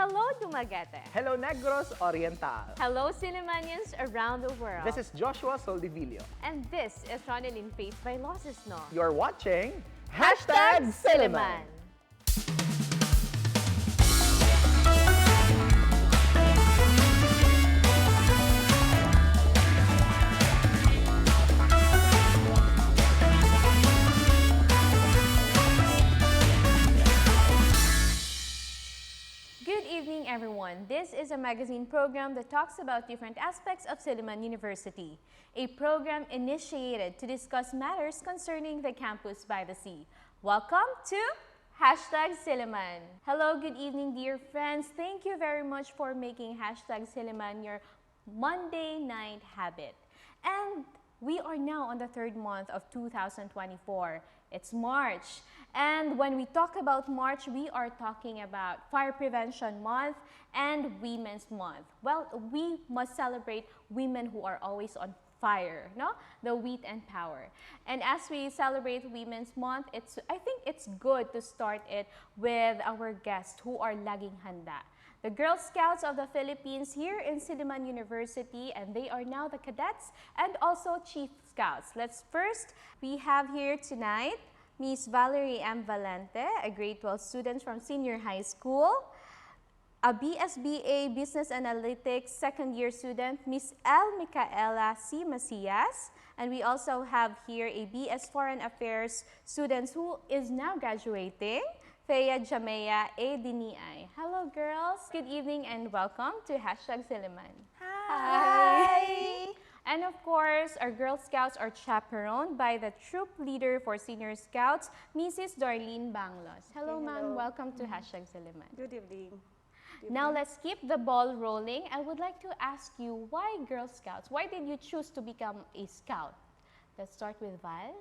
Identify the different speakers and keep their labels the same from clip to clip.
Speaker 1: Hello, Dumaguete.
Speaker 2: Hello, Negros Oriental.
Speaker 1: Hello, Sillimanians around the world.
Speaker 2: This is Joshua Soldivillo.
Speaker 1: And this is Ronelyn Vailoces-No.
Speaker 2: You're watching
Speaker 1: Silliman. Good evening, everyone. This is a magazine program that talks about different aspects of Silliman University, a program initiated to discuss matters concerning the campus by the sea. Welcome to Silliman. Hello, good evening, dear friends. Thank you very much for making Silliman your Monday night habit. And we are now on the third month of 2024. It's March. And when we talk about March, we are talking about Fire Prevention Month and Women's Month. Well, we must celebrate women who are always on fire, no? The wit and power. And as we celebrate Women's Month, I think it's good to start it with our guests who are laging handa. The Girl Scouts of the Philippines here in Silliman University, and they are now the cadets and also Chief Scouts. We have here tonight Miss Valerie and Valente, a grade 12 student from senior high school, a BSBA Business Analytics second year student, Miss Elle Mikaela C. Macias, and we also have here a BS Foreign Affairs student who is now graduating, Jammeah A. Dini-ay. Hello girls, good evening and welcome to Silliman.
Speaker 3: Hi!
Speaker 1: And of course, our Girl Scouts are chaperoned by the troop leader for Senior Scouts, Mrs. Darlene Banglos. Hello, ma'am. Welcome to Silliman.
Speaker 3: Good evening.
Speaker 1: Now, let's keep the ball rolling. I would like to ask you, why Girl Scouts? Why did you choose to become a scout? Let's start with Val.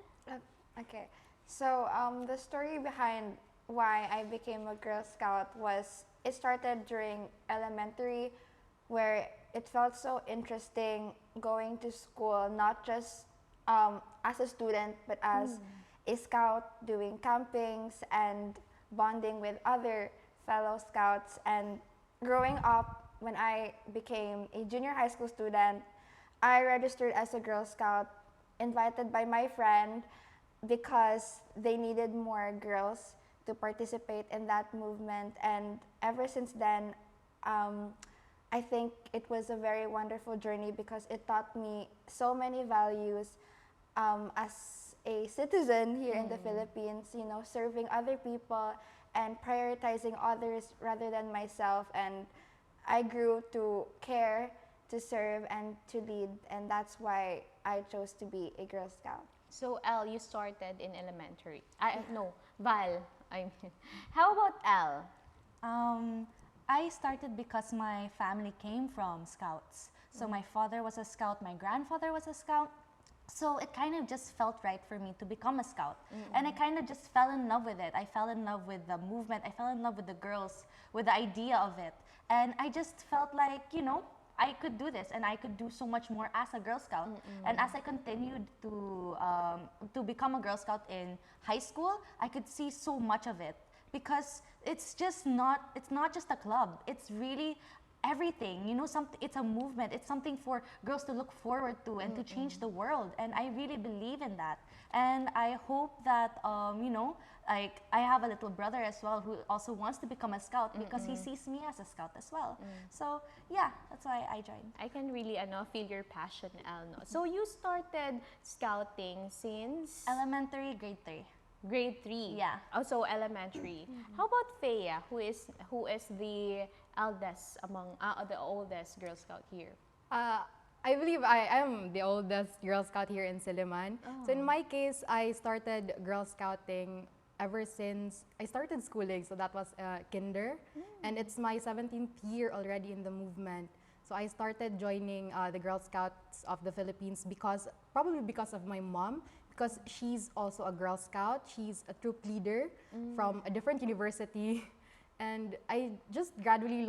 Speaker 3: Okay, so the story behind why I became a Girl Scout was, it started during elementary, where it felt so interesting going to school, not just as a student, but as a scout, doing campings and bonding with other fellow scouts. And growing up, when I became a junior high school student, I registered as a Girl Scout, invited by my friend because they needed more girls to participate in that movement. And ever since then, I think it was a very wonderful journey because it taught me so many values as a citizen here in the Philippines, you know, serving other people and prioritizing others rather than myself. And I grew to care, to serve, and to lead, and that's why I chose to be a Girl Scout.
Speaker 1: So, Elle, you started in elementary. Val, I mean. How about Elle?
Speaker 4: I started because my family came from scouts. So my father was a scout, my grandfather was a scout. So it kind of just felt right for me to become a scout. And I kind of just fell in love with it. I fell in love with the movement. I fell in love with the girls, with the idea of it. And I just felt like, you know, I could do this and I could do so much more as a Girl Scout. And as I continued to become a Girl Scout in high school, I could see so much of it. Because it's not just a club. It's really everything. You know, it's a movement. It's something for girls to look forward to and to change the world. And I really believe in that. And I hope that you know, like I have a little brother as well who also wants to become a scout because he sees me as a scout as well. So yeah, that's why I joined.
Speaker 1: I can really feel your passion, Elle. No? So you started scouting since
Speaker 4: Elementary, grade 3.
Speaker 1: Grade 3.
Speaker 4: Yeah.
Speaker 1: Also elementary. How about Feya, who is the eldest among the oldest Girl Scout here?
Speaker 5: I believe I am the oldest Girl Scout here in Silliman. So in my case, I started Girl Scouting ever since I started schooling. So that was kinder, and it's my 17th year already in the movement. So I started joining the Girl Scouts of the Philippines probably because of my mom. Because she's also a Girl Scout. She's a troop leader from a different university. And I just gradually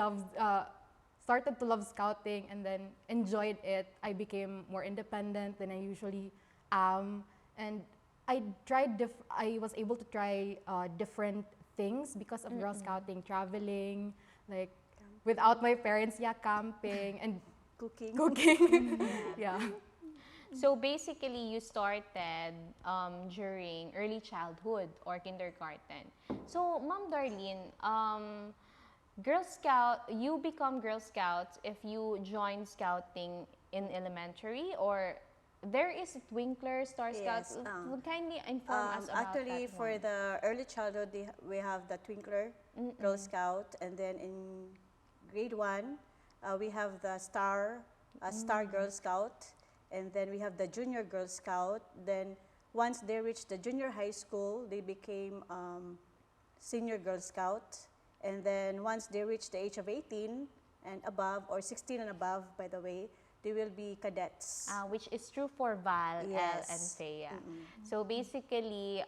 Speaker 5: started to love scouting and then enjoyed it. I became more independent than I usually am. And I was able to try different things because of Girl Scouting, traveling, like without my parents, yeah, camping and
Speaker 6: Cooking.
Speaker 5: cooking. Yeah.
Speaker 1: So basically, you started during early childhood or kindergarten. So, Ma'am Darlene, Girl Scout, you become Girl Scouts if you join scouting in elementary, or there is Twinkler, Star Scouts.
Speaker 6: Yes,
Speaker 1: Would kindly inform us about
Speaker 6: actually,
Speaker 1: that
Speaker 6: for
Speaker 1: one.
Speaker 6: the early childhood, we have the Twinkler Girl Scout, and then in grade 1, we have the Star Girl Scout, and then we have the Junior Girl Scout. Then once they reached the junior high school, they became Senior Girl Scout, and then once they reach the age of 18 and above, or 16 and above, by the way, they will be cadets.
Speaker 1: Which is true for Val, Elle, and
Speaker 6: Yes.
Speaker 1: Thea. So basically,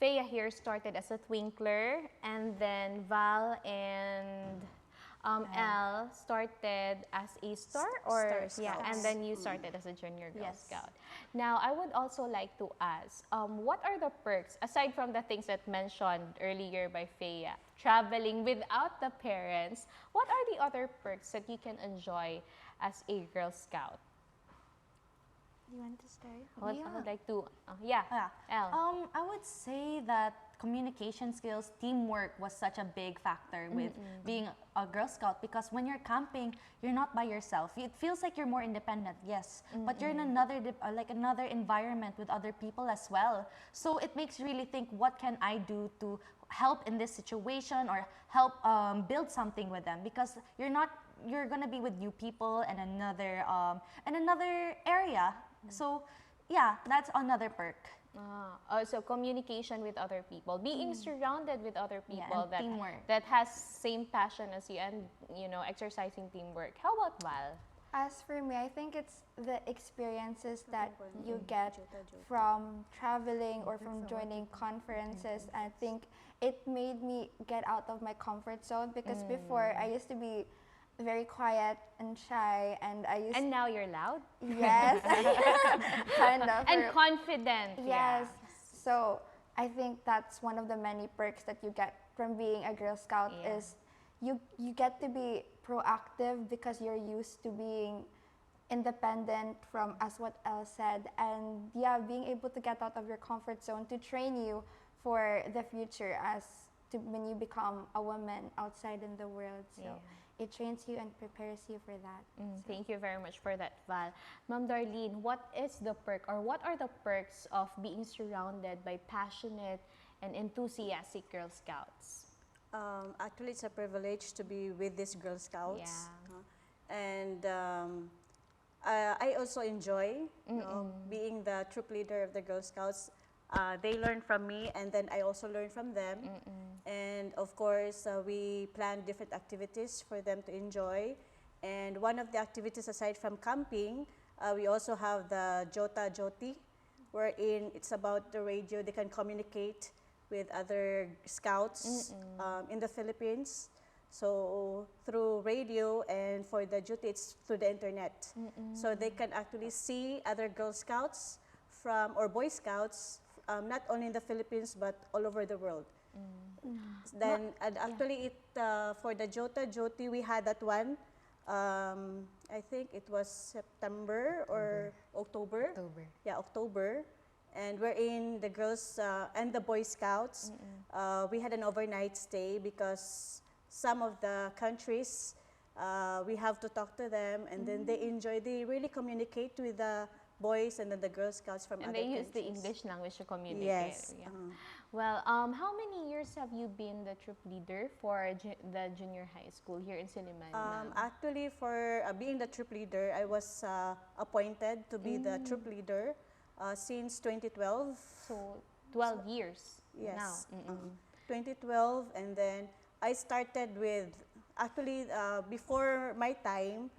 Speaker 1: Thea here started as a Twinkler, and then Val and Elle started as a Star, or
Speaker 6: Star
Speaker 1: yeah, and
Speaker 6: Scouts.
Speaker 1: then you started as a Junior Girl
Speaker 4: Yes.
Speaker 1: Scout. Now, I would also like to ask, what are the perks aside from the things that mentioned earlier by Thea, traveling without the parents? What are the other perks that you can enjoy as a Girl Scout?
Speaker 3: You want to start?
Speaker 1: I would like to, yeah,
Speaker 4: Yeah.
Speaker 1: Elle.
Speaker 4: I would say that communication skills, teamwork was such a big factor with being a Girl Scout, because when you're camping, you're not by yourself. It feels like you're more independent, yes, but you're in another another environment with other people as well. So it makes you really think, what can I do to help in this situation, or help build something with them, because you're gonna be with new people and another area. So yeah, that's another perk.
Speaker 1: So communication with other people, being surrounded with other
Speaker 4: Yeah,
Speaker 1: people
Speaker 4: and teamwork.
Speaker 1: that has same passion as you, and exercising teamwork. How about Val?
Speaker 3: As for me, I think it's the experiences that you get from traveling or from joining conferences. I think it made me get out of my comfort zone, because before I used to be very quiet and shy, and I used
Speaker 1: And now you're loud
Speaker 3: yes, kind of.
Speaker 1: and confident.
Speaker 3: Yes. So I think that's one of the many perks that you get from being a Girl Scout,
Speaker 1: Yeah.
Speaker 3: is you get to be proactive, because you're used to being independent, from as what Elle said, and yeah, being able to get out of your comfort zone to train you for the future, when you become a woman outside in the world. So it trains you and prepares you for that.
Speaker 1: Thank you very much for that, Val. Ma'am Darlene, what is the perk, or what are the perks of being surrounded by passionate and enthusiastic Girl Scouts?
Speaker 6: Actually, it's a privilege to be with these Girl Scouts.
Speaker 1: Yeah.
Speaker 6: And I also enjoy being the troop leader of the Girl Scouts. They learn from me, and then I also learn from them. And of course, we plan different activities for them to enjoy. And one of the activities, aside from camping, we also have the Jota Joti, wherein it's about the radio. They can communicate with other scouts in the Philippines. So through radio, and for the duty, it's through the internet. So they can actually see other Girl Scouts or Boy Scouts, not only in the Philippines but all over the world. Then and actually, for the Jota Joti, we had that one. I think it was September or October. Yeah, October. And wherein the girls and the Boy Scouts, we had an overnight stay, because some of the countries, we have to talk to them, and then they really communicate with the boys and then the Girl Scouts from
Speaker 1: And
Speaker 6: other
Speaker 1: they
Speaker 6: countries.
Speaker 1: use the English language to communicate.
Speaker 6: Yes.
Speaker 1: Yeah. Well, how many years have you been the troop leader for the junior high school here in Silliman? Ma'am?
Speaker 6: Actually, for being the troop leader, I was appointed to be the troop leader since 2012.
Speaker 1: So 12 years
Speaker 6: Yes.
Speaker 1: now.
Speaker 6: 2012, and then I started with, actually, before my time,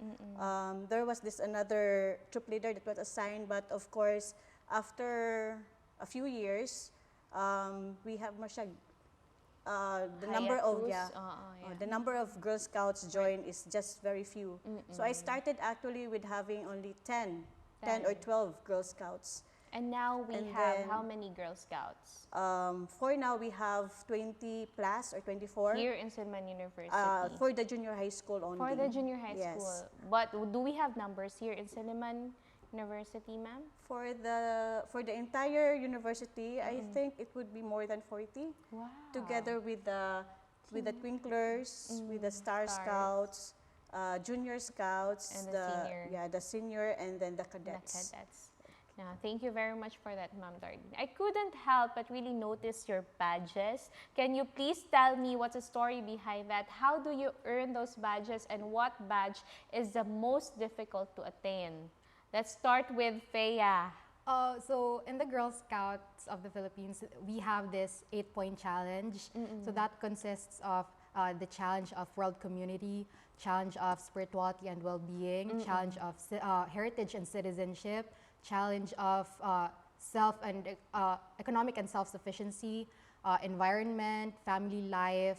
Speaker 6: there was another troop leader that was assigned, but of course, after a few years, we have the number of the number of Girl Scouts join is just very few. So I started actually with having only 10 or 12 Girl Scouts.
Speaker 1: And now we
Speaker 6: And
Speaker 1: have
Speaker 6: then-
Speaker 1: how many Girl Scouts?
Speaker 6: For now, we have 20 plus or 24
Speaker 1: Here in Silliman University.
Speaker 6: for the junior high school only.
Speaker 1: For the junior high
Speaker 6: Yes.
Speaker 1: school. But do we have numbers here in Silliman University, ma'am?
Speaker 6: For the entire university, I think it would be more than 40.
Speaker 1: Wow.
Speaker 6: Together with the Twinklers, with the Star
Speaker 1: Stars.
Speaker 6: Scouts, Junior Scouts,
Speaker 1: And the senior.
Speaker 6: the senior, and then the
Speaker 1: The
Speaker 6: cadets.
Speaker 1: cadets. Yeah, thank you very much for that, Ma'am Darlene. I couldn't help but really notice your badges. Can you please tell me what's the story behind that? How do you earn those badges, and what badge is the most difficult to attain? Let's start with Feya.
Speaker 5: So in the Girl Scouts of the Philippines, we have this 8-point challenge. So that consists of the challenge of world community, challenge of spirituality and well-being, challenge of heritage and citizenship, challenge of economic and self-sufficiency, environment, family life,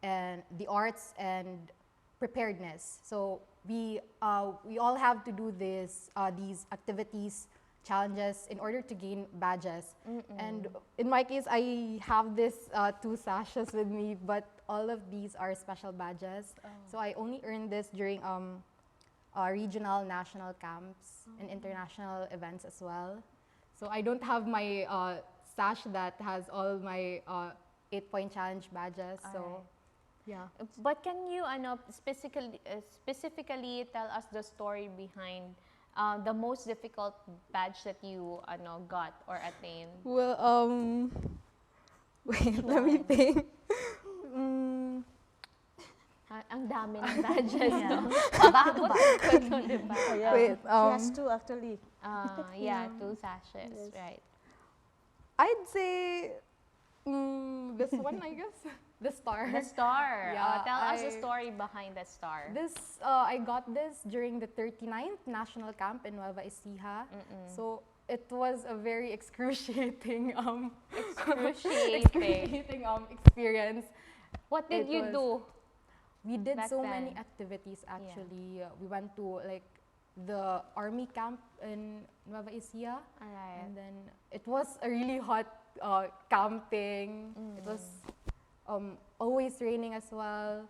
Speaker 5: and the arts and preparedness. So we all have to do these activities, challenges in order to gain badges. And in my case, I have this 2 sashes with me, but all of these are special badges. So I only earned this during regional, national camps and international events as well. So I don't have my sash that has all my 8-point challenge badges. So yeah.
Speaker 1: But can you specifically tell us the story behind the most difficult badge that you got or attained?
Speaker 5: Well, wait, let me think.
Speaker 1: Ang dami ng badges, no? Diba?
Speaker 6: Yeah.
Speaker 5: Wait,
Speaker 6: She has 2 actually.
Speaker 1: Yeah, 2 sashes, right.
Speaker 5: I'd say this one, I guess. The star.
Speaker 1: The star.
Speaker 5: Yeah,
Speaker 1: Tell us the story behind the star.
Speaker 5: This I got this during the 39th National Camp in Nueva Ecija. So it was a very excruciating
Speaker 1: Excruciating.
Speaker 5: experience.
Speaker 1: What did
Speaker 5: It
Speaker 1: you
Speaker 5: was-
Speaker 1: do?
Speaker 5: We did
Speaker 1: Back
Speaker 5: so
Speaker 1: then?
Speaker 5: many activities actually. We went to like the army camp in Nueva Ecija.
Speaker 1: Alright.
Speaker 5: And then it was a really hot camping. It was always raining as well.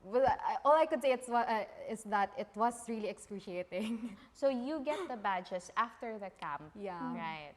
Speaker 5: Well, all I could say is that it was really excruciating.
Speaker 1: So you get the badges after the camp.
Speaker 5: Yeah.
Speaker 1: Right.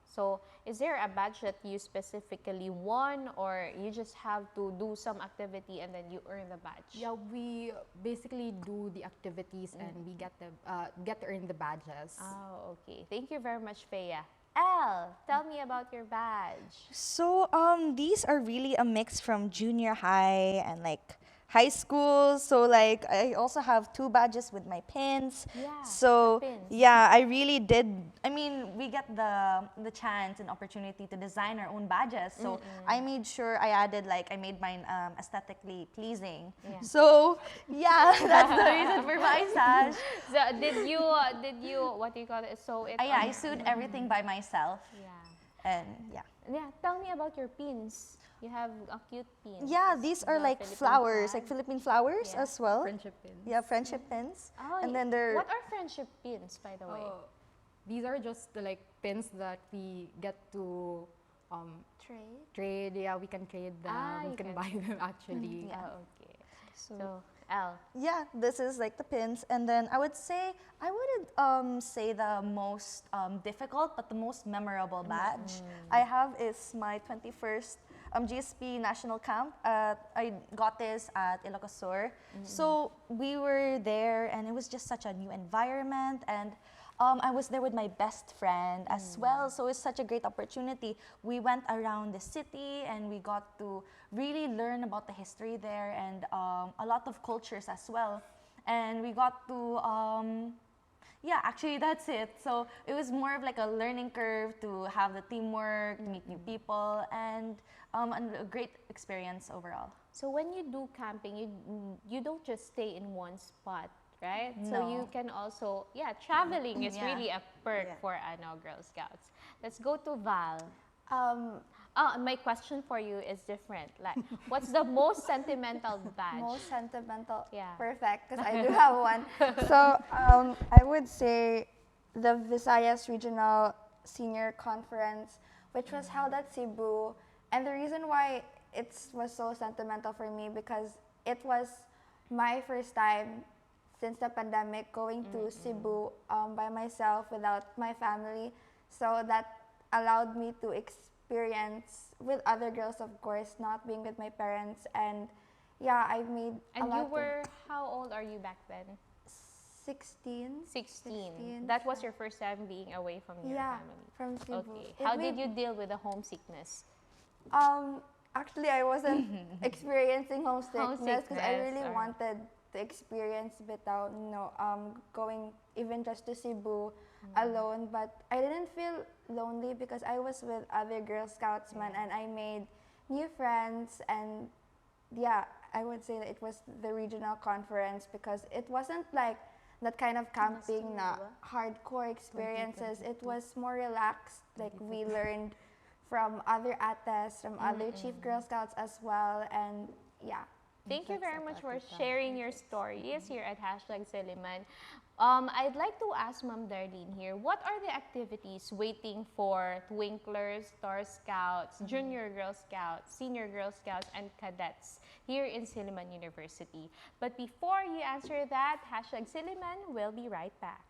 Speaker 1: So is there a badge that you specifically won, or you just have to do some activity and then you earn the badge?
Speaker 5: Yeah, we basically do the activities and we get to earn the badges.
Speaker 1: Oh, okay. Thank you very much, Feya. Elle, tell me about your badge.
Speaker 7: So these are really a mix from junior high and like high school. So like I also have 2 badges with my pins.
Speaker 1: Yeah,
Speaker 7: So
Speaker 1: the pins.
Speaker 7: yeah, I really did. I mean, we get the chance and opportunity to design our own badges. So I made sure I added I made mine aesthetically pleasing.
Speaker 1: Yeah.
Speaker 7: So yeah, that's the reason for my sash.
Speaker 1: So did you what do you call it? So it.
Speaker 7: Yeah, I sewed everything by myself.
Speaker 1: Yeah.
Speaker 7: And yeah.
Speaker 1: Yeah. Tell me about your pins. You have a cute pin.
Speaker 7: Yeah, these are
Speaker 1: The
Speaker 7: like
Speaker 1: Philippine
Speaker 7: flowers,
Speaker 1: flag.
Speaker 7: like Philippine flowers
Speaker 1: Yeah.
Speaker 7: as well.
Speaker 5: Friendship pins.
Speaker 7: Yeah, friendship pins.
Speaker 1: Oh,
Speaker 7: And then they're
Speaker 1: what are friendship pins, by the way?
Speaker 5: These are just the pins that we get to
Speaker 1: Trade.
Speaker 5: trade. Yeah, we can trade them.
Speaker 1: You
Speaker 5: We can
Speaker 1: can
Speaker 5: buy them actually.
Speaker 1: Oh, okay. So, Elle.
Speaker 7: yeah, this is like the pins. And then I wouldn't say the most difficult, but the most memorable badge I have is my 21st GSP National Camp. I got this at Ilocos Sur. So we were there and it was just such a new environment, and I was there with my best friend as well, so it's such a great opportunity. We went around the city and we got to really learn about the history there and a lot of cultures as well. And we got to, yeah, actually that's it. So it was more of like a learning curve to have the teamwork, meet new people, and a great experience overall.
Speaker 1: So when you do camping, you don't just stay in one spot, right? So
Speaker 7: No.
Speaker 1: you can also, traveling is
Speaker 7: Yeah.
Speaker 1: really a perk
Speaker 6: Yeah.
Speaker 1: for Girl Scouts. Let's go to Val.
Speaker 3: Um,
Speaker 1: My question for you is different. Like, what's the most sentimental badge?
Speaker 3: most sentimental.
Speaker 1: Yeah.
Speaker 3: Perfect, because I do have one. So I would say the Visayas Regional senior conference, which was held at Cebu. And the reason why it was so sentimental for me because it was my first time since the pandemic going to Cebu by myself without my family. So that allowed me to experience with other girls, of course, not being with my parents. And yeah, I made a
Speaker 1: And
Speaker 3: lot
Speaker 1: you
Speaker 3: of
Speaker 1: were, how old are you back then?
Speaker 3: 16.
Speaker 1: 16. That was your first time being away from your
Speaker 3: Yeah,
Speaker 1: family.
Speaker 3: from Cebu.
Speaker 1: Okay.
Speaker 3: It
Speaker 1: How did
Speaker 3: made-
Speaker 1: you deal with the homesickness?
Speaker 3: Actually, I wasn't experiencing homesickness because I really
Speaker 1: Homesickness,
Speaker 3: wanted to experience Bitaw, going even just to Cebu alone. But I didn't feel lonely because I was with other Girl Scoutsmen and I made new friends. And yeah, I would say that it was the regional conference because it wasn't like that kind of camping na hardcore experiences. It was more relaxed. Like we learned from other ates, from other chief Girl Scouts as well. And yeah.
Speaker 1: Thank you very much for sharing your stories here at #Silliman. I'd like to ask Ma'am Darlene here, what are the activities waiting for Twinklers, Star Scouts, Junior Girl Scouts, Senior Girl Scouts, and Cadets here in Silliman University? But before you answer that, #Silliman will be right back.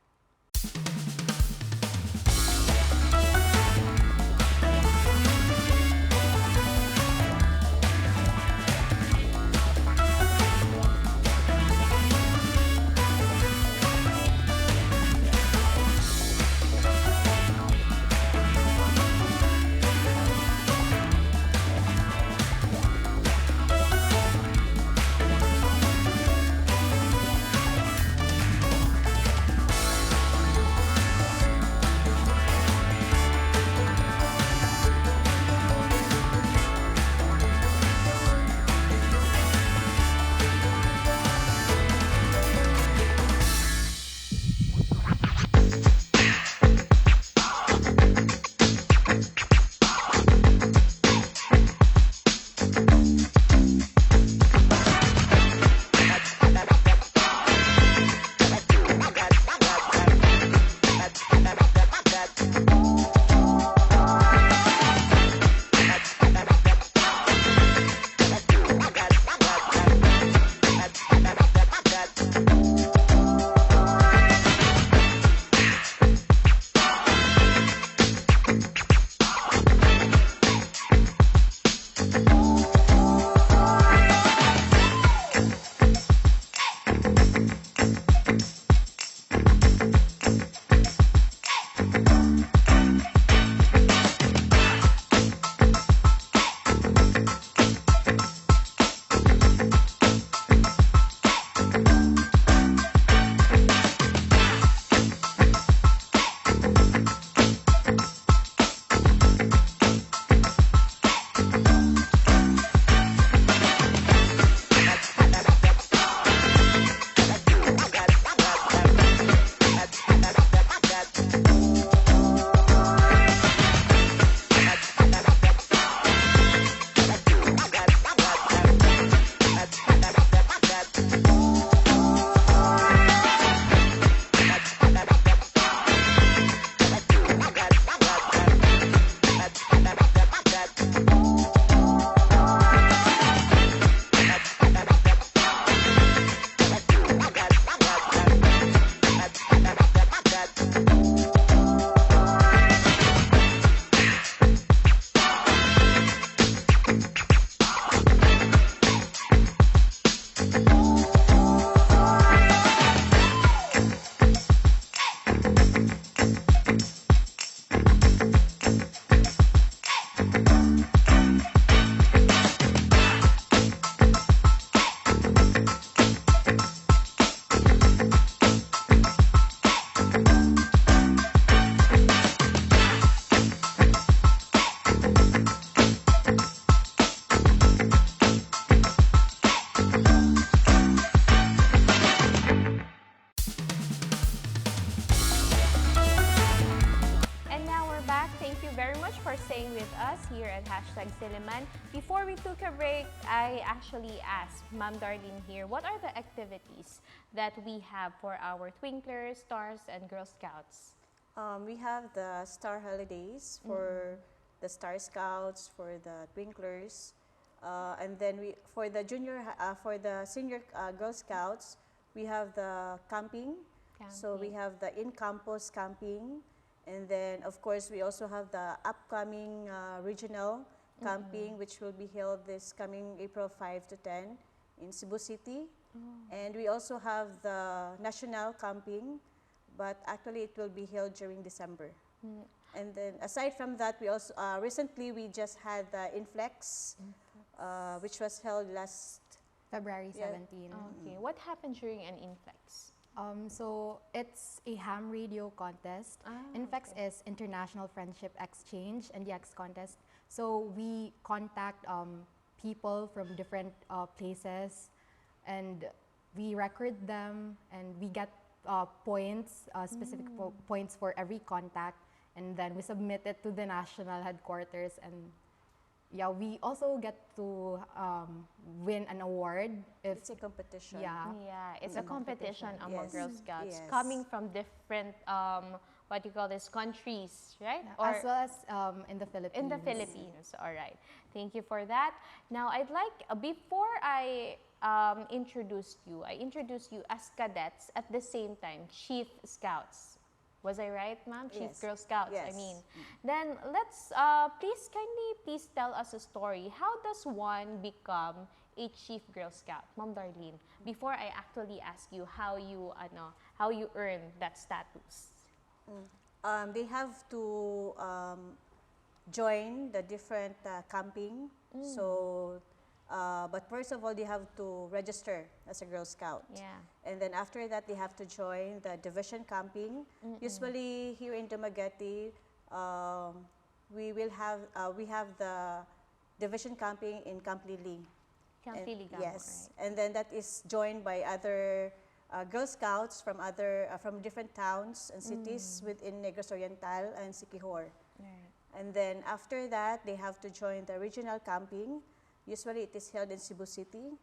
Speaker 1: staying with us here at #Silliman. Before we took a break, I actually asked Ma'am Darlene here, what are the activities that we have for our Twinklers, Stars, and Girl Scouts?
Speaker 6: We have the Star Holidays for the Star Scouts, for the Twinklers, and then for the for the senior Girl Scouts, we have the camping. So we have the in-campus camping, and then of course we also have the upcoming regional camping, which will be held this coming April 5 to 10 in Cebu City. And we also have the national camping, but actually it will be held during December. And then aside from that, we also recently we just had the Inflex, which was held last
Speaker 5: February 17.
Speaker 1: Okay, what happened during an Inflex?
Speaker 5: So it's a ham radio contest. Inflex is International Friendship Exchange and the X contest. So we contact people from different places, and we record them, and we get points, specific points for every contact, and then we submit it to the national headquarters. And yeah, we also get to win an award if
Speaker 6: it's a competition.
Speaker 5: yeah.
Speaker 1: Yeah, it's a competition among
Speaker 6: Yes.
Speaker 1: Girl Scouts
Speaker 6: Yes.
Speaker 1: coming from different, what you call this, countries, right?
Speaker 5: As well as in the Philippines.
Speaker 1: in the Philippines. All right. Thank you for that. Now, I'd like, before I introduced you as cadets at the same time, Chief Scouts. Was I right, ma'am? Chief
Speaker 6: Yes.
Speaker 1: Girl Scouts, I
Speaker 6: Yes.
Speaker 1: mean. Then let's, please tell us a story. How does one become a Chief Girl Scout? Ma'am Darlene, before I actually ask you how you earn that status.
Speaker 6: They have to join the different camping. So, but first of all, they have to register as a Girl Scout.
Speaker 1: Yeah.
Speaker 6: And then after that, they have to join the division camping. Usually here in Dumaguete, we have the division camping in Camp Lili.
Speaker 1: Camp Lili Gamo,
Speaker 6: Yes, and then that is joined by other Girl Scouts from from different towns and cities within Negros Oriental and Siquijor.
Speaker 1: right?
Speaker 6: And then after that, they have to join the regional camping. Usually it is held in Cebu City.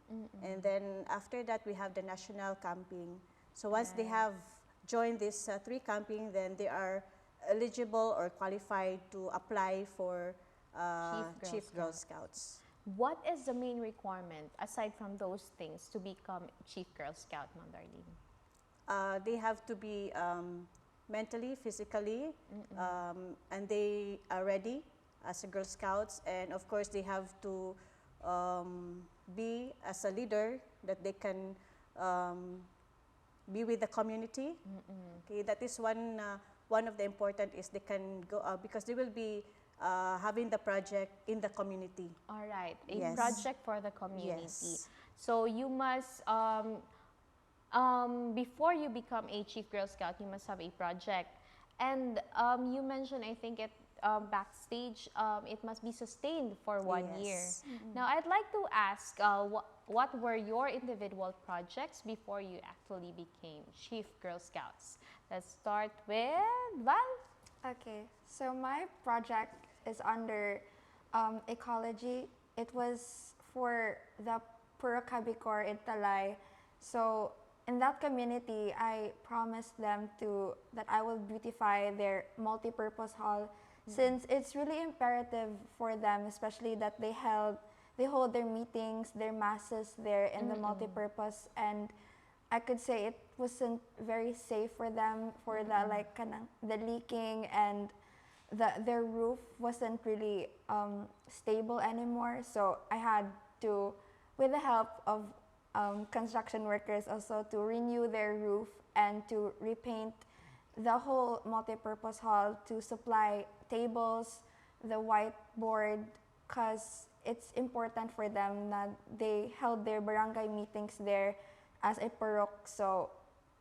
Speaker 6: And then after that, we have the national camping. So once they have joined this 3 camping, then they are eligible or qualified to apply for Chief Girl Scouts.
Speaker 1: What is the main requirement, aside from those things, to become Chief Girl Scout, Ma'am Darlene?
Speaker 6: They have to be mentally, physically, and they are ready as a Girl Scouts. And of course, they have to be as a leader, that they can be with the community. Okay, that is one of the important is they can go because they will be having the project in the community.
Speaker 1: All right, a
Speaker 6: Yes.
Speaker 1: project for the community.
Speaker 6: Yes.
Speaker 1: So you must, before you become a Chief Girl Scout, you must have a project. And you mentioned, I think backstage, it must be sustained for 1 year.
Speaker 6: Yes.
Speaker 1: Now, I'd like to ask, what were your individual projects before you actually became Chief Girl Scouts? Let's start with Val.
Speaker 3: Okay, so my project is under ecology. It was for the Puro Cabicor in Talay. So in that community, I promised them that I will beautify their multi-purpose hall, since it's really imperative for them, especially that they hold their meetings, their masses there in the multi-purpose, and I could say it wasn't very safe for them for the leaking, and their roof wasn't really stable anymore. So I had to, with the help of construction workers, also to renew their roof and to repaint the whole multi-purpose hall, to supply tables, the whiteboard, because it's important for them that they held their barangay meetings there as a parok. So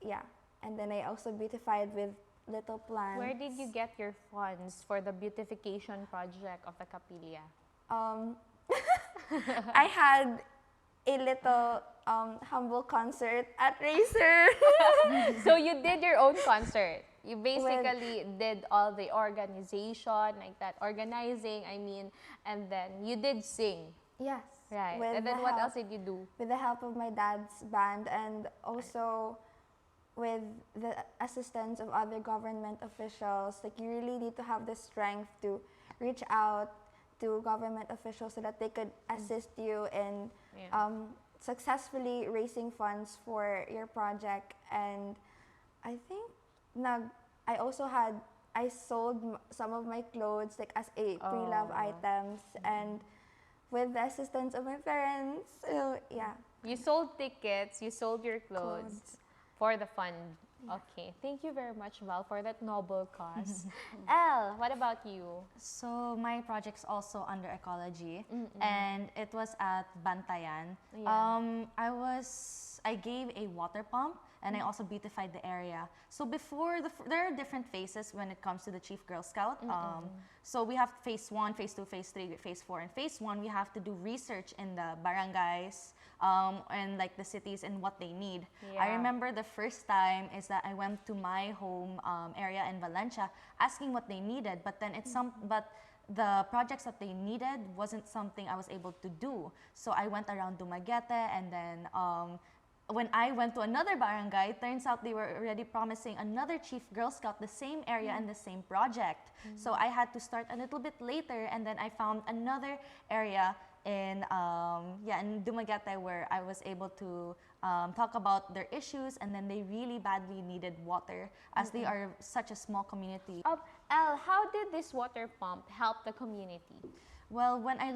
Speaker 3: yeah, and then I also beautified with little plants.
Speaker 1: Where did you get your funds for the beautification project of the capilla?
Speaker 3: I had a little humble concert at Racer.
Speaker 1: So you did your own concert. You basically did all the organization, like that, organizing, I mean, and then you did sing,
Speaker 3: Yes.
Speaker 1: right?
Speaker 3: With
Speaker 1: And then
Speaker 3: the
Speaker 1: what
Speaker 3: help-
Speaker 1: else did you do?
Speaker 3: With the help of my dad's band, and also with the assistance of other government officials, like you really need to have the strength to reach out to government officials so that they could assist you in successfully raising funds for your project. And I think I sold some of my clothes like as a pre-love items, and with the assistance of my parents. So yeah.
Speaker 1: You sold tickets, you sold your clothes for the fund. Okay, thank you very much, Val, for that noble cause. Elle, what about you?
Speaker 4: So my project's also under ecology, and it was at Bantayan.
Speaker 1: Yeah.
Speaker 4: I gave a water pump, and I also beautified the area. So before there are different phases when it comes to the Chief Girl Scout. So we have phase 1, phase 2, phase 3, phase 4. And phase 1, we have to do research in the barangays and like the cities and what they need.
Speaker 1: Yeah.
Speaker 4: I remember the first time is that I went to my home area in Valencia asking what they needed, but then but the projects that they needed wasn't something I was able to do. So I went around Dumaguete, and then when I went to another barangay, it turns out they were already promising another Chief Girl Scout the same area and the same project. So I had to start a little bit later, and then I found another area in Dumaguete where I was able to talk about their issues, and then they really badly needed water as they are such a small community.
Speaker 1: Elle, how did this water pump help the community?
Speaker 4: Well, when I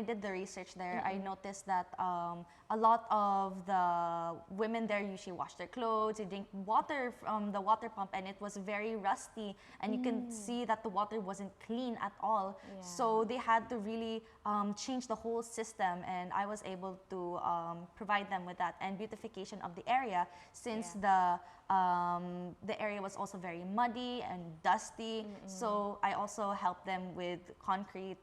Speaker 4: did the research there, I noticed that a lot of the women there usually wash their clothes, they drink water from the water pump, and it was very rusty, and you can see that the water wasn't clean at all.
Speaker 1: Yeah.
Speaker 4: So they had to really change the whole system, and I was able to provide them with that and beautification of the area, since the area was also very muddy and dusty. So I also helped them with concreting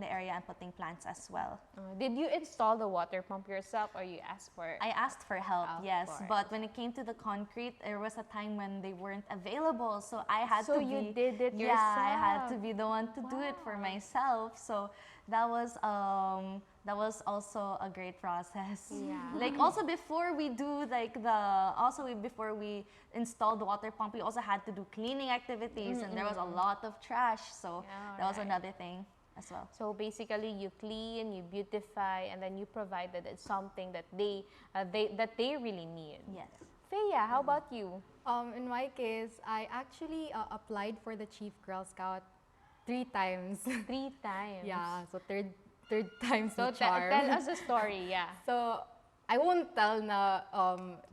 Speaker 4: the area and putting plants as well.
Speaker 1: Did you install the water pump yourself, or you asked for it?
Speaker 4: I asked for help,
Speaker 1: Of
Speaker 4: yes,
Speaker 1: course.
Speaker 4: but when it came to the concrete, there was a time when they weren't available, so I had
Speaker 1: So
Speaker 4: to
Speaker 1: you
Speaker 4: be
Speaker 1: did it
Speaker 4: yeah, I had to
Speaker 1: yourself.
Speaker 4: be the one to do it for myself. So that was also a great process.
Speaker 1: Yeah.
Speaker 4: Like also before we do before we installed the water pump, we also had to do cleaning activities, and there was a lot of trash. So
Speaker 1: Yeah,
Speaker 4: that was
Speaker 1: right.
Speaker 4: another thing as well.
Speaker 1: So basically, you clean, you beautify, and then you provided it something that they really need.
Speaker 4: Yes.
Speaker 1: Feya, how about you?
Speaker 5: In my case, I actually applied for the Chief Girl Scout 3 times.
Speaker 1: 3 times.
Speaker 5: Yeah, so third time's
Speaker 1: So
Speaker 5: the charm.
Speaker 1: tell us a story, yeah.
Speaker 5: So I won't tell na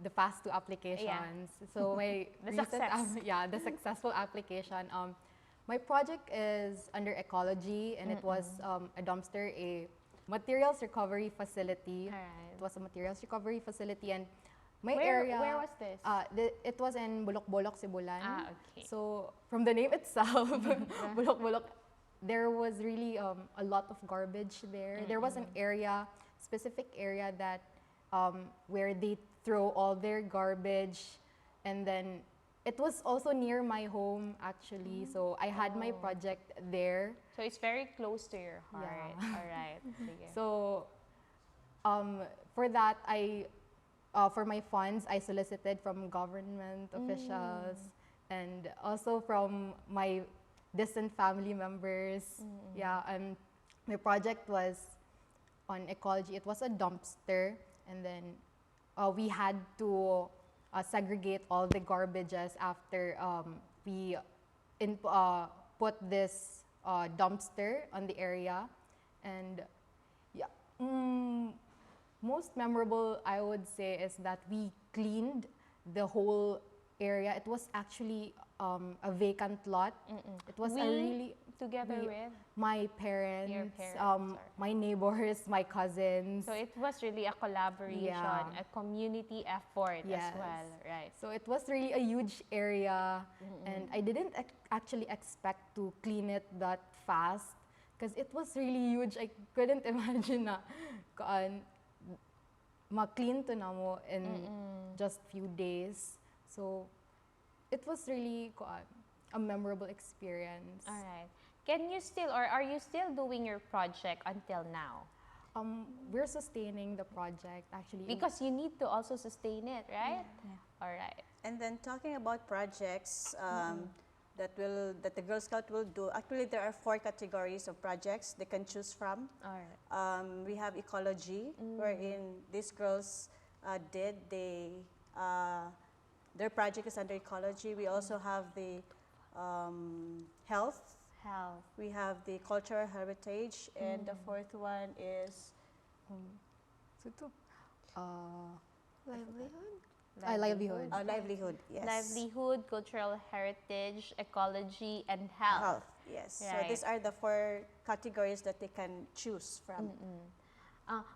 Speaker 5: the past 2 applications. So my
Speaker 1: The
Speaker 5: recent
Speaker 1: success.
Speaker 5: the successful application. My project is under ecology, and it was a dumpster, a materials recovery facility.
Speaker 1: Alright.
Speaker 5: It was a materials recovery facility, and my
Speaker 1: Where
Speaker 5: area.
Speaker 1: was this?
Speaker 5: It was in Bulok-Bulok, Sibulan.
Speaker 1: Okay.
Speaker 5: So from the name itself, Bulok-Bulok, there was really a lot of garbage there. There was an specific area that where they throw all their garbage, and then it was also near my home actually. So I had my project there.
Speaker 1: So it's very close to your heart.
Speaker 5: Yeah.
Speaker 1: All right. Sige.
Speaker 5: So for that, for my funds, I solicited from government officials and also from my distant family members. Yeah, and my project was on ecology. It was a dumpster, and then we had to segregate all the garbages after we put this dumpster on the area. And yeah, most memorable, I would say, is that we cleaned the whole area. It was actually a vacant lot. It was a really
Speaker 1: Together
Speaker 5: we-
Speaker 1: with?
Speaker 5: my parents,
Speaker 1: parents,
Speaker 5: my neighbors, my cousins.
Speaker 1: So it was really a collaboration,
Speaker 5: Yeah.
Speaker 1: a community effort
Speaker 5: Yes.
Speaker 1: as well, right?
Speaker 5: So it was really a huge area, and I didn't actually expect to clean it that fast because it was really huge. I couldn't imagine na ma-clean to na mo in just few days. So it was really a memorable experience.
Speaker 1: All right. Can you still, or are you still doing your project until now?
Speaker 5: We're sustaining the project actually.
Speaker 1: Because you need to also sustain it, right? All right.
Speaker 6: And then talking about projects that the Girl Scout will do. Actually, there are 4 categories of projects they can choose from.
Speaker 1: All right.
Speaker 6: We have ecology, wherein these girls their project is under ecology. We also have the health. We have the cultural heritage, and the 4th one is
Speaker 5: livelihood.
Speaker 6: livelihood. Yes.
Speaker 1: Livelihood, cultural heritage, ecology, and health.
Speaker 6: Health. Yes.
Speaker 1: Right.
Speaker 6: So these are the 4 categories that they can choose from.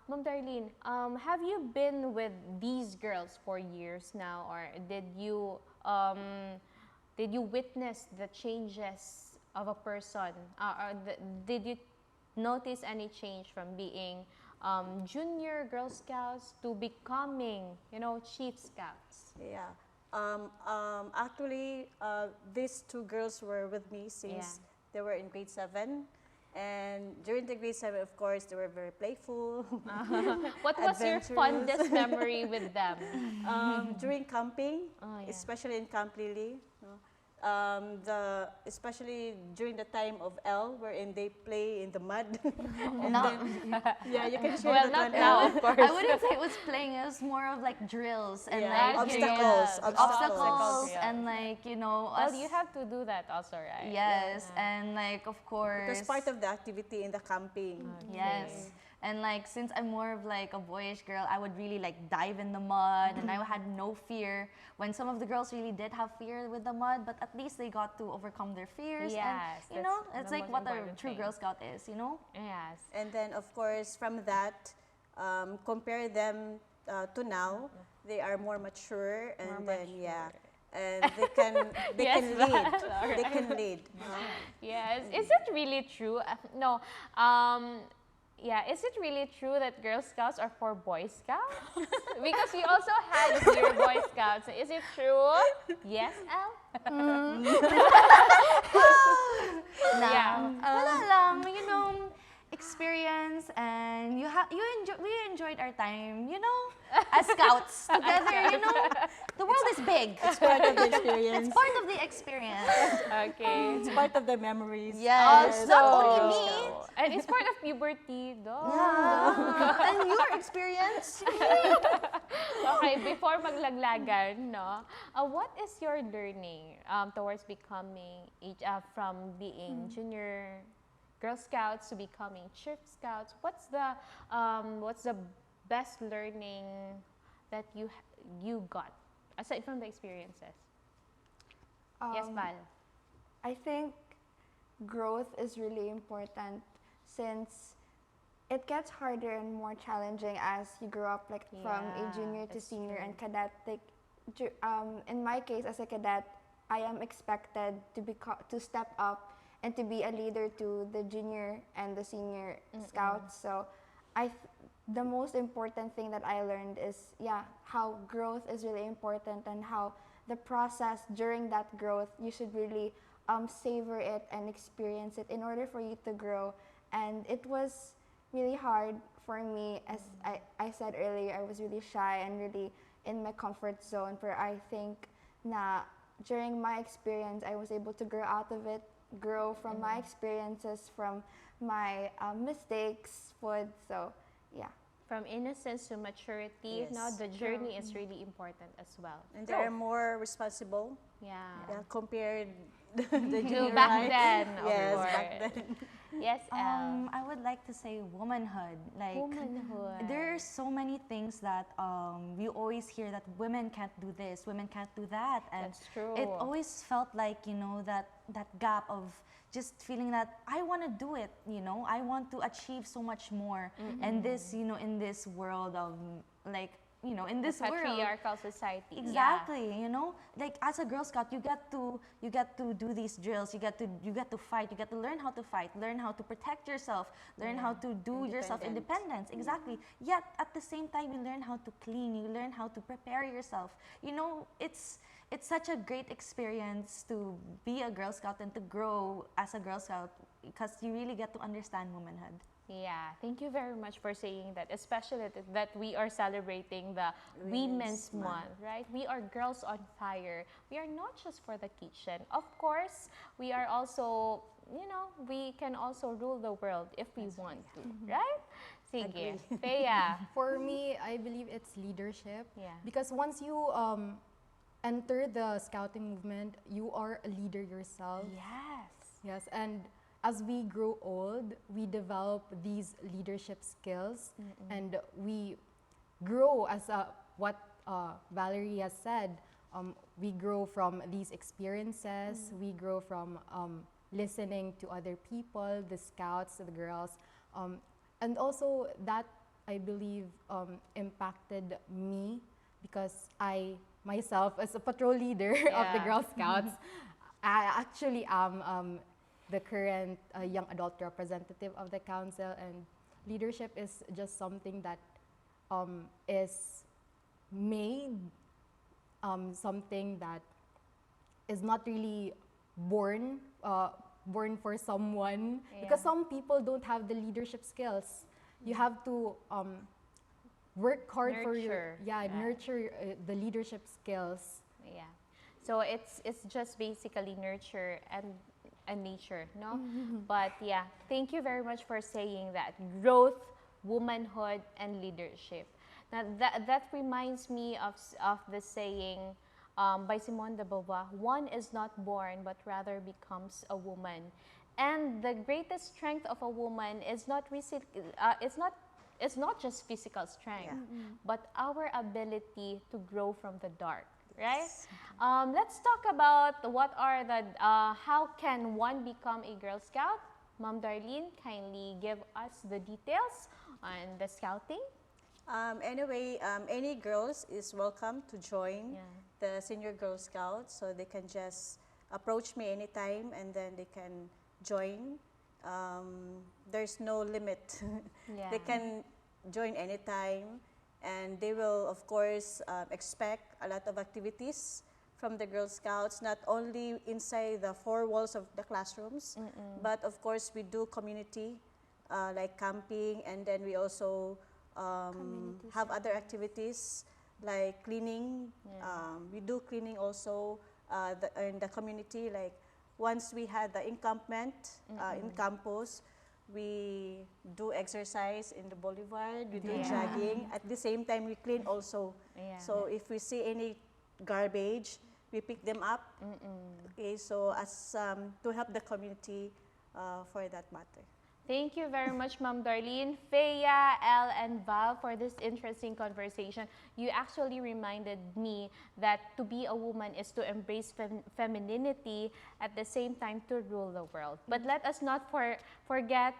Speaker 1: Ma'am Darlene, have you been with these girls for years now, or did you witness the changes of a person, did you notice any change from being junior Girl Scouts to becoming, Chief Scouts?
Speaker 6: Yeah. Actually, these 2 girls were with me since they were in grade 7. And during the grade 7, of course, they were very playful.
Speaker 1: What was your
Speaker 6: adventurous.
Speaker 1: fondest memory with them?
Speaker 6: During camping,
Speaker 1: yeah.
Speaker 6: especially in Camp Lily, especially during the time of Elle, wherein they play in the mud. And then, you can share
Speaker 1: Well,
Speaker 6: that
Speaker 1: not
Speaker 6: one
Speaker 1: now,
Speaker 6: out.
Speaker 1: of course.
Speaker 7: I wouldn't say it was playing. It was more of like drills and like
Speaker 6: obstacles,
Speaker 7: obstacles
Speaker 1: yeah.
Speaker 7: and like
Speaker 1: Well,
Speaker 7: us.
Speaker 1: you have to do that also, right?
Speaker 7: Yes, and like of course.
Speaker 6: It was part of the activity in the camping.
Speaker 7: Yes. And like since I'm more of like a boyish girl, I would really like dive in the mud and I had no fear. When some of the girls really did have fear with the mud, but at least they got to overcome their fears.
Speaker 1: Yes,
Speaker 7: and, you know,
Speaker 1: that's
Speaker 7: it's
Speaker 1: the
Speaker 7: like
Speaker 1: most
Speaker 7: what a
Speaker 1: important
Speaker 7: true
Speaker 1: thing.
Speaker 7: Girl Scout is, you know?
Speaker 1: Yes.
Speaker 6: And then, of course, from that, compare them to now. They are more mature, and and they can
Speaker 1: Yes,
Speaker 6: lead.
Speaker 1: Val.
Speaker 6: They can lead.
Speaker 1: Yes. Is it really true? No. Is it really true that Girl Scouts are for Boy Scouts? Because we also had here Boy Scouts. Is it true? Yes, Elle? Yeah.
Speaker 7: Wala lang, you know, experience and we enjoyed our time, you know, as scouts together, you know. The world is big.
Speaker 6: It's part of the experience.
Speaker 7: It's part of the experience.
Speaker 1: Okay.
Speaker 6: It's part of the memories.
Speaker 7: Yes, not only
Speaker 1: Also,
Speaker 7: me.
Speaker 1: and it's part of puberty, though.
Speaker 7: And your experience.
Speaker 1: Okay, before maglaglagan, what is your learning towards becoming from being junior Girl Scouts to becoming Chief Scouts? What's the best learning that you got aside from the experiences? Yes, Val.
Speaker 3: I think growth is really important since it gets harder and more challenging as you grow up, like from a junior to
Speaker 1: that's
Speaker 3: senior
Speaker 1: true.
Speaker 3: and cadet. Like, in my case, as a cadet, I am expected to step up and to be a leader to the junior and the senior scouts. So, the most important thing that I learned is how growth is really important and how the process during that growth you should really savor it and experience it in order for you to grow. And it was really hard for me, as I said earlier. I was really shy and really in my comfort zone, but I think during my experience I was able to grow out of it, grow from my experiences, from my mistakes. So
Speaker 1: From innocence to maturity,
Speaker 6: Yes.
Speaker 1: now the journey is really important as well.
Speaker 6: And they are more responsible.
Speaker 1: Yeah.
Speaker 6: Compared the
Speaker 1: To
Speaker 6: junior
Speaker 1: back
Speaker 6: high.
Speaker 1: then, of
Speaker 6: Yes,
Speaker 1: course.
Speaker 6: back then.
Speaker 1: Yes, Elle.
Speaker 7: I would like to say womanhood. Like
Speaker 1: Womanhood.
Speaker 7: there are so many things that we always hear that women can't do this, women can't do that, and
Speaker 1: That's true.
Speaker 7: it always felt like, you know, that gap of just feeling that I want to do it, you know, I want to achieve so much more, and this, you know, in this world of like, you know, in this world.
Speaker 1: Patriarchal society.
Speaker 7: Exactly, you know, like as a Girl Scout, you get to do these drills. You get to fight. You get to learn how to fight, learn how to protect yourself, learn how to do yourself independence. Exactly. Yet at the same time, you learn how to clean. You learn how to prepare yourself. You know, it's such a great experience to be a Girl Scout and to grow as a Girl Scout because you really get to understand womanhood.
Speaker 1: Yeah, thank you very much for saying that, especially that we are celebrating the Women's Month, right? We are girls on fire. We are not just for the kitchen. Of course, we are also, we can also rule the world if we want to, right? Sige, Thea.
Speaker 5: For me, I believe it's leadership.
Speaker 1: Yeah.
Speaker 5: Because once you enter the scouting movement, you are a leader yourself.
Speaker 1: Yes.
Speaker 5: Yes, and as we grow old, we develop these leadership skills, and we grow as what Valerie has said. We grow from these experiences. We grow from listening to other people, the scouts, the girls, and also that I believe impacted me because I myself, as a patrol leader of the Girl Scouts, I actually am the current young adult representative of the council, and leadership is just something that is made, something that is not really born for someone, because some people don't have the leadership skills. You have to work hard for your nurture the leadership skills.
Speaker 1: Yeah. So it's just basically nurture and nature, no? But yeah, thank you very much for saying that. Growth, womanhood, and leadership. Now that reminds me of the saying by Simone de Beauvoir, one is not born but rather becomes a woman. And the greatest strength of a woman is not it's not just physical strength, but our ability to grow from the dark. Right? Let's talk about what are the, how can one become a Girl Scout? Ma'am Darlene, kindly give us the details on the scouting.
Speaker 6: Anyway, any girls is welcome to join the Senior Girl Scouts, so they can just approach me anytime and then they can join. There's no limit. They can join anytime. And they will, of course, expect a lot of activities from the Girl Scouts, not only inside the four walls of the classrooms, but of course we do community, like camping, and then we also have other activities like cleaning. We do cleaning also in the community. Like once we had the encampment in campus, we do exercise in the boulevard, we do jogging. At the same time, we clean also. So if we see any garbage, we pick them up. Okay, so as to help the community for that matter.
Speaker 1: Thank you very much, Ma'am Darlene, Thea, Elle, and Val for this interesting conversation. You actually reminded me that to be a woman is to embrace femininity, at the same time to rule the world. But let us not forget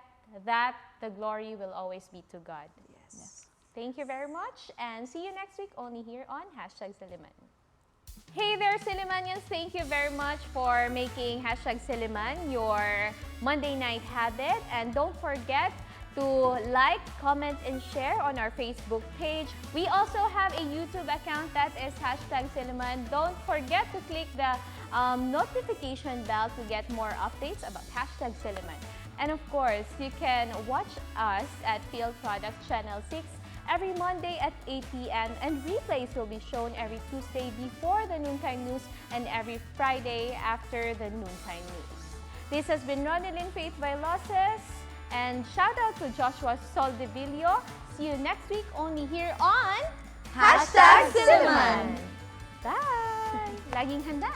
Speaker 1: that the glory will always be to God.
Speaker 6: Yes.
Speaker 1: Thank you very much, and see you next week only here on #Silliman. Hey there, Sillimanians! Thank you very much for making #Silliman your Monday night habit. And don't forget to like, comment, and share on our Facebook page. We also have a YouTube account that is #Silliman. Don't forget to click the notification bell to get more updates about #Silliman. And of course, you can watch us at Field Products Channel 6 every Monday at 8 p.m. and replays will be shown every Tuesday before the noontime news and every Friday after the noontime news. This has been Ronelyn Faith Vailoces, and shout out to Joshua Soldivillo. See you next week only here on
Speaker 7: #Silliman.
Speaker 1: Bye! Laging handa!